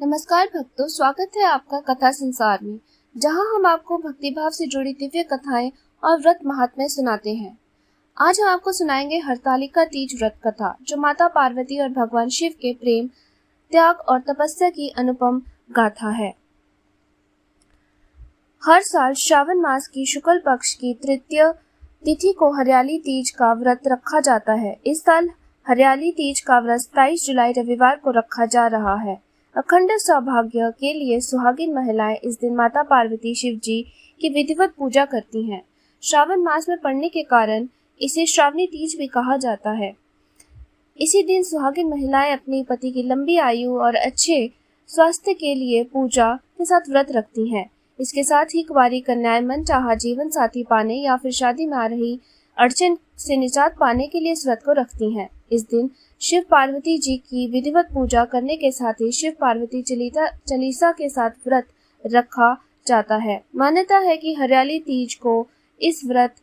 नमस्कार भक्तों, स्वागत है आपका कथा संसार में, जहां हम आपको भक्तिभाव से जुड़ी दिव्य कथाएं और व्रत महात्म्य सुनाते हैं। आज हम आपको सुनाएंगे हरतालिका तीज व्रत कथा, जो माता पार्वती और भगवान शिव के प्रेम, त्याग और तपस्या की अनुपम गाथा है। हर साल श्रावण मास की शुक्ल पक्ष की तृतीय तिथि को हरियाली तीज का व्रत रखा जाता है। इस साल हरियाली तीज का व्रत 27 जुलाई रविवार को रखा जा रहा है। अखंड सौभाग्य के लिए सुहागिन महिलाएं इस दिन माता पार्वती शिव जी की विधिवत पूजा करती हैं। श्रावण मास में पड़ने के कारण इसे श्रावणी तीज भी कहा जाता है। इसी दिन सुहागिन महिलाएं अपने पति की लंबी आयु और अच्छे स्वास्थ्य के लिए पूजा के साथ व्रत रखती हैं। इसके साथ ही कुंवारी कन्याएं मनचाहा जीवन साथी पाने या फिर शादी में आ रही अड़चन से निजात पाने के लिए इस व्रत को रखती हैं। इस दिन शिव पार्वती जी की विधिवत पूजा करने के साथ ही शिव पार्वती चालीसा के साथ व्रत रखा जाता है। मान्यता है कि हरियाली तीज को इस व्रत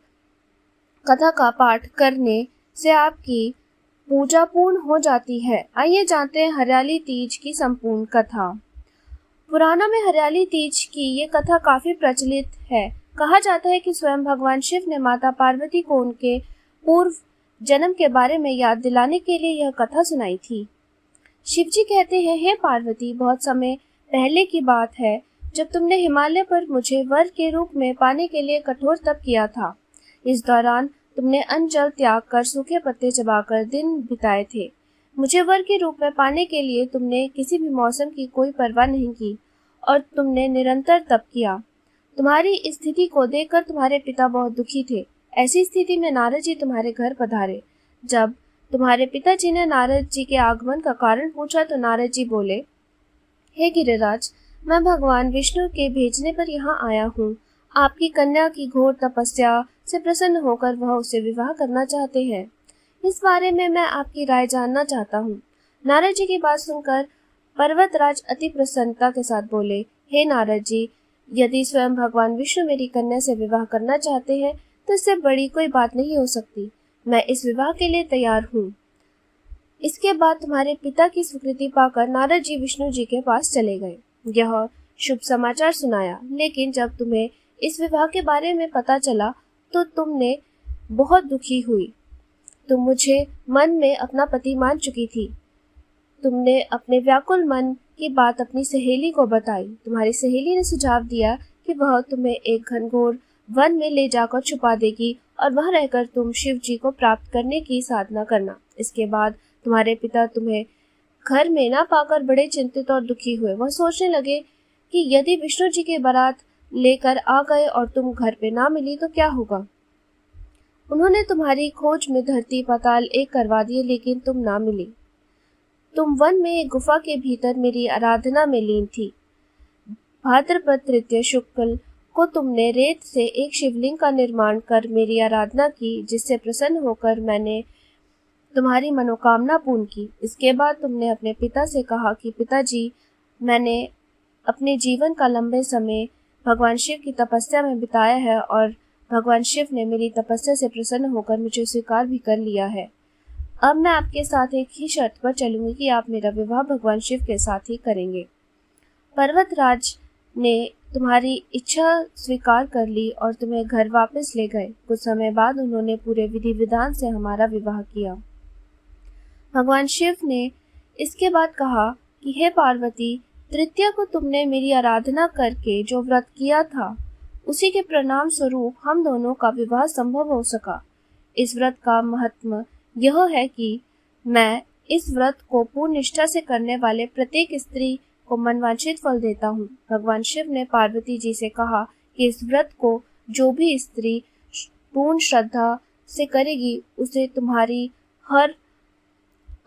कथा का पाठ करने से आपकी पूजा पूर्ण हो जाती है। आइए जानते हैं हरियाली तीज की संपूर्ण कथा। पुराणों में हरियाली तीज की ये कथा काफी प्रचलित है। कहा जाता है कि स्वयं भगवान शिव ने माता पार्वती को उनके पूर्व जन्म के बारे में याद दिलाने के लिए यह कथा सुनाई थी। शिव जी कहते हैं, हे पार्वती, बहुत समय पहले की बात है जब तुमने हिमालय पर मुझे वर के रूप में पाने के लिए कठोर तप किया था। इस दौरान तुमने अन्न जल त्याग कर सूखे पत्ते चबाकर दिन बिताए थे। मुझे वर के रूप में पाने के लिए तुमने किसी भी मौसम की कोई परवाह नहीं की और तुमने निरंतर तप किया। तुम्हारी इस स्थिति को देखकर तुम्हारे पिता बहुत दुखी थे। ऐसी स्थिति में नारद जी तुम्हारे घर पधारे। जब तुम्हारे पिताजी ने नारद जी के आगमन का कारण पूछा तो नारद जी बोले, हे गिरिराज, मैं भगवान विष्णु के भेजने पर यहाँ आया हूँ। आपकी कन्या की घोर तपस्या से प्रसन्न होकर वह उससे विवाह करना चाहते हैं। इस बारे में मैं आपकी राय जानना चाहता हूँ। नारद जी की बात सुनकर पर्वतराज अति प्रसन्नता के साथ बोले, हे नारद जी, यदि स्वयं भगवान विष्णु मेरी कन्या से विवाह करना चाहते हैं तो इससे बड़ी कोई बात नहीं हो सकती। मैं इस विवाह के लिए तैयार हूँ। इसके बाद तुम्हारे पिता की स्वीकृति पाकर नारद जी विष्णु जी के पास चले गए। यह शुभ समाचार सुनाया, लेकिन जब तुम्हें इस विवाह के बारे में पता चला तो तुमने बहुत दुखी हुई। तुम मुझे मन में अपना पति मान चुकी थी। तुमने अपने व्याकुल मन की बात अपनी सहेली को बताई। तुम्हारी सहेली ने सुझाव दिया कि वह तुम्हें एक घनघोर वन में ले जाकर छुपा देगी और वहां रहकर तुम शिव जी को प्राप्त करने की साधना करना। इसके बाद तुम्हारे पिता तुम्हें घर में ना पाकर बड़े चिंतित और दुखी हुए। वह सोचने लगे कि यदि विष्णु जी के बारात लेकर आ गए और तुम घर पे ना मिली तो क्या होगा। उन्होंने तुम्हारी खोज में धरती पाताल एक करवा दिए, लेकिन तुम ना मिली। तुम वन में एक गुफा के भीतर मेरी आराधना में लीन थी। भाद्रपद तृतीय शुक्ल को तुमने रेत से एक शिवलिंग का निर्माण कर मेरी आराधना की, जिससे प्रसन्न होकर मैंने तुम्हारी मनोकामना पूर्ण की। इसके बाद तुमने अपने पिता से कहा कि पिताजी, मैंने अपने जीवन का लंबे समय भगवान शिव की तपस्या में बिताया है और भगवान शिव ने मेरी तपस्या से प्रसन्न होकर मुझे स्वीकार भी कर लिया है। अब मैं आपके साथ एक ही शर्त पर चलूंगी कि आप मेरा विवाह भगवान शिव के साथ ही करेंगे। पर्वतराज ने तुम्हारी इच्छा स्वीकार कर ली और तुम्हें घर वापस ले गए। कुछ समय बाद उन्होंने पूरे विधि विधान से हमारा विवाह किया। भगवान शिव ने इसके बाद कहा कि हे पार्वती, तृतीया को तुमने मेरी आराधना करके जो व्रत किया था, उसी के प्रणाम स्वरूप हम दोनों का विवाह संभव हो सका। इस व्रत का महत्व यह है कि मैं इस व्रत को पूर्ण निष्ठा से करने वाले प्रत्येक स्त्री को मनवांछित फल देता हूँ। भगवान शिव ने पार्वती जी से कहा कि इस व्रत को जो भी स्त्री पूर्ण श्रद्धा से करेगी, उसे तुम्हारी हर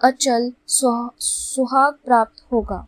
अचल सुहाग प्राप्त होगा।